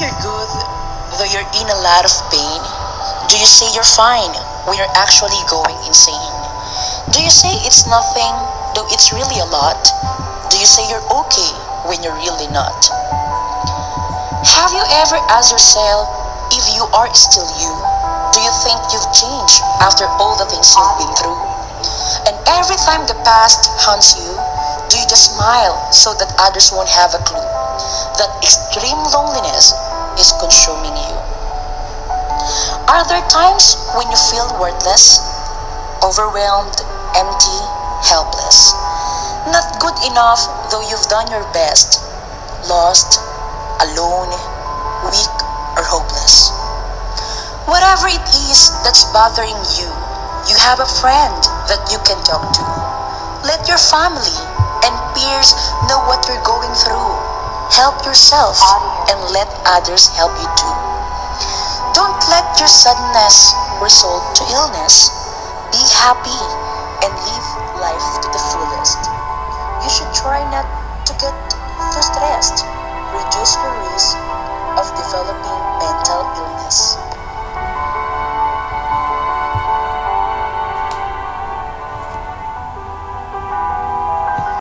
you're good, though you're in a lot of pain? Do you say you're fine when you're actually going insane? Do you say it's nothing, though it's really a lot? Do you say you're okay when you're really not? Have you ever asked yourself if you are still you? Do you think you've changed after all the things you've been through? And every time the past haunts you, do you just smile so that others won't have a clue that extreme loneliness is consuming you? Are there times when you feel worthless, overwhelmed, empty, helpless? Not good enough though you've done your best, lost, alone, weak, or hopeless? Whatever it is that's bothering you, you have a friend that you can talk to. Let your family and peers know what you're going through. Help yourself and let others help you too. Don't let your sadness result to illness. Be happy and live